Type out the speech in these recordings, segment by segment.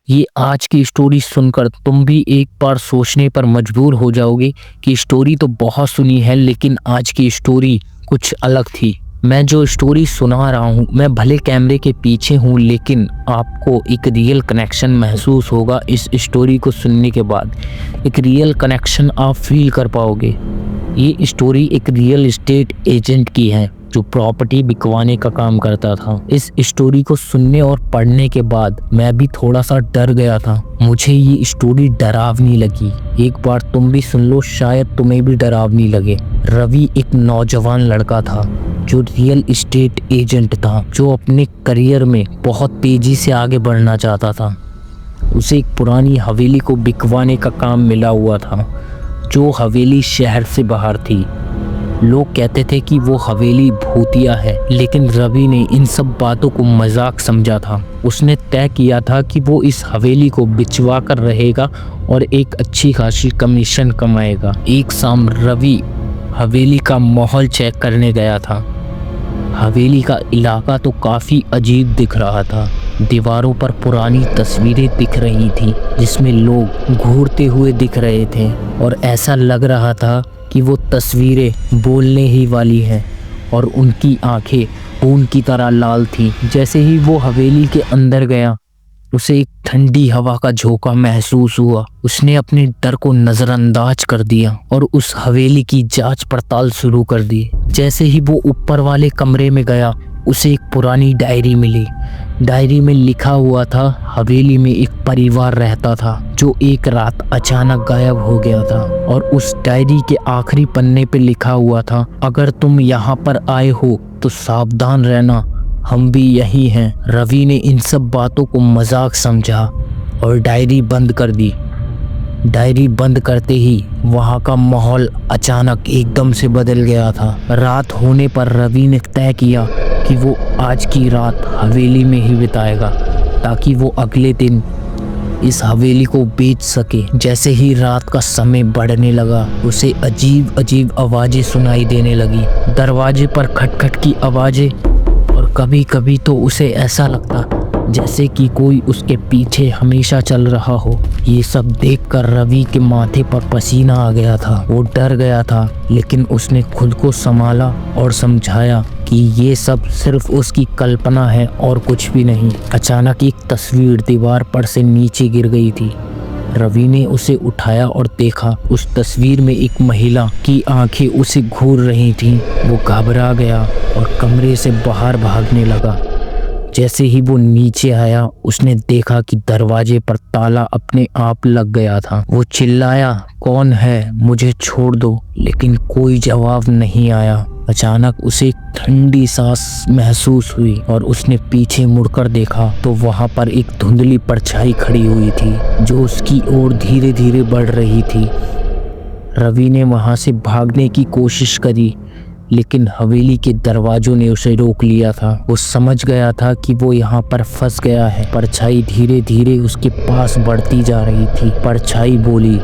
ये आज की स्टोरी सुनकर तुम भी एक बार सोचने पर मजबूर हो जाओगे कि स्टोरी तो बहुत सुनी है, लेकिन आज की स्टोरी कुछ अलग थी। मैं जो स्टोरी सुना रहा हूँ, मैं भले कैमरे के पीछे हूँ, लेकिन आपको एक रियल कनेक्शन महसूस होगा इस स्टोरी को सुनने के बाद। एक रियल कनेक्शन आप फील कर पाओगे। ये स्टोरी एक रियल एस्टेट एजेंट की है जो प्रॉपर्टी बिकवाने का काम करता था। इस स्टोरी को सुनने और पढ़ने के बाद मैं भी थोड़ा सा डर गया था। मुझे ये स्टोरी डरावनी लगी। एक बार तुम भी सुन लो, शायद तुम्हें भी डरावनी लगे। रवि एक नौजवान लड़का था जो रियल एस्टेट एजेंट था, जो अपने करियर में बहुत तेजी से आगे बढ़ना चाहता था। उसे एक पुरानी हवेली को बिकवाने का काम मिला हुआ था, जो हवेली शहर से बाहर थी। लोग कहते थे कि वो हवेली भूतिया है, लेकिन रवि ने इन सब बातों को मजाक समझा था। उसने तय किया था कि वो इस हवेली को बिचवा कर रहेगा और एक अच्छी खासी कमीशन कमाएगा। एक शाम रवि हवेली का माहौल चेक करने गया था। हवेली का इलाका तो काफ़ी अजीब दिख रहा था। दीवारों पर पुरानी तस्वीरें दिख रही थी जिसमें लोग घूरते हुए दिख रहे थे, और ऐसा लग रहा था कि वो तस्वीरें बोलने ही वाली हैं, और उनकी आंखें खून की तरह लाल थीं। जैसे ही वो हवेली के अंदर गया, उसे एक ठंडी हवा का झोंका महसूस हुआ। उसने अपने डर को नज़रअंदाज कर दिया और उस हवेली की जांच पड़ताल शुरू कर दी। जैसे ही वो ऊपर वाले कमरे में गया, उसे एक पुरानी डायरी मिली। डायरी में लिखा हुआ था, हवेली में एक परिवार रहता था जो एक रात अचानक गायब हो गया था। और उस डायरी के आखिरी पन्ने पे लिखा हुआ था, अगर तुम यहाँ पर आए हो तो सावधान रहना, हम भी यही हैं। रवि ने इन सब बातों को मजाक समझा और डायरी बंद कर दी। डायरी बंद करते ही वहाँ का माहौल अचानक एकदम से बदल गया था। रात होने पर रवि ने तय किया कि वो आज की रात हवेली में ही बिताएगा, ताकि वो अगले दिन इस हवेली को बेच सके। जैसे ही रात का समय बढ़ने लगा, उसे अजीब अजीब आवाज़ें सुनाई देने लगी। दरवाजे पर खटखट की आवाज़ें, और कभी कभी तो उसे ऐसा लगता जैसे कि कोई उसके पीछे हमेशा चल रहा हो। ये सब देखकर रवि के माथे पर पसीना आ गया था। वो डर गया था, लेकिन उसने खुद को संभाला और समझाया कि ये सब सिर्फ उसकी कल्पना है और कुछ भी नहीं। अचानक एक तस्वीर दीवार पर से नीचे गिर गई थी। रवि ने उसे उठाया और देखा। उस तस्वीर में एक महिला की आंखें उसे घूर रही थीं। वो घबरा गया और कमरे से बाहर भागने लगा। जैसे ही वो नीचे आया, उसने देखा कि दरवाजे पर ताला अपने आप लग गया था। वो चिल्लाया, कौन है, मुझे छोड़ दो, लेकिन कोई जवाब नहीं आया। अचानक उसे एक ठंडी सांस महसूस हुई और उसने पीछे मुड़कर देखा तो वहां पर एक धुंधली परछाई खड़ी हुई थी जो उसकी ओर धीरे धीरे बढ़ रही थी। रवि ने वहां से भागने की कोशिश करी, लेकिन हवेली के दरवाजों ने उसे रोक लिया था। वो समझ गया था कि वो यहाँ पर फंस गया है। परछाई धीरे धीरे उसके पास बढ़ती जा रही थी। परछाई बोली,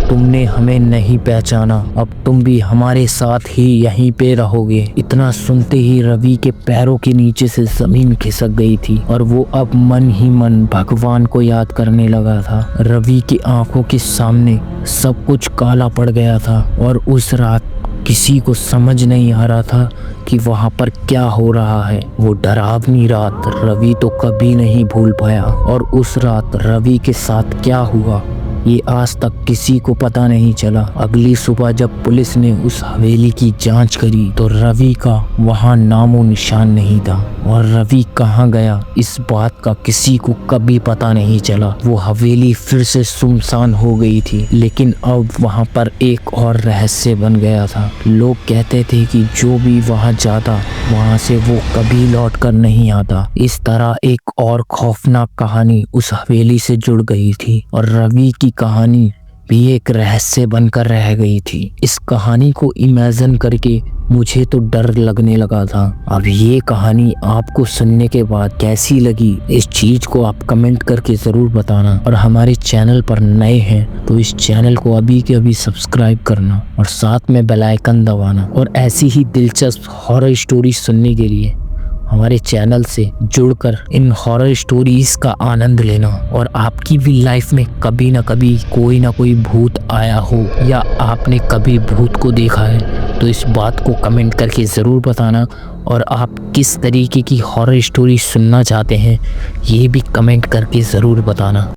तुमने हमें नहीं पहचाना, अब तुम भी हमारे साथ ही यहीं पे रहोगे। इतना सुनते ही रवि के पैरों के नीचे से जमीन खिसक गई थी और वो अब मन ही मन भगवान को याद करने लगा था। रवि की आंखों के सामने सब कुछ काला पड़ गया था और उस रात किसी को समझ नहीं आ रहा था कि वहाँ पर क्या हो रहा है। वो डरावनी रात रवि तो कभी नहीं भूल पाया, और उस रात रवि के साथ क्या हुआ ये आज तक किसी को पता नहीं चला। अगली सुबह जब पुलिस ने उस हवेली की जांच करी तो रवि का वहाँ नामो निशान नहीं था, और रवि कहाँ गया इस बात का किसी को कभी पता नहीं चला। वो हवेली फिर से सुनसान हो गई थी, लेकिन अब वहाँ पर एक और रहस्य बन गया था। लोग कहते थे कि जो भी वहाँ जाता वहाँ से वो कभी लौट कर नहीं आता। इस तरह एक और खौफनाक कहानी उस हवेली से जुड़ गई थी, और रवि की कहानी भी एक रहस्य बनकर रह गई थी। इस कहानी को इमेजिन करके मुझे तो डर लगने लगा था। अब ये कहानी आपको सुनने के बाद कैसी लगी, इस चीज को आप कमेंट करके जरूर बताना। और हमारे चैनल पर नए हैं तो इस चैनल को अभी के अभी सब्सक्राइब करना और साथ में बेल आइकन दबाना। और ऐसी ही दिलचस्प हॉरर स्टोरी सुनने के लिए हमारे चैनल से जुड़कर इन हॉरर स्टोरीज का आनंद लेना। और आपकी भी लाइफ में कभी ना कभी कोई ना कोई भूत आया हो या आपने कभी भूत को देखा है तो इस बात को कमेंट करके ज़रूर बताना। और आप किस तरीके की हॉरर स्टोरी सुनना चाहते हैं ये भी कमेंट करके ज़रूर बताना।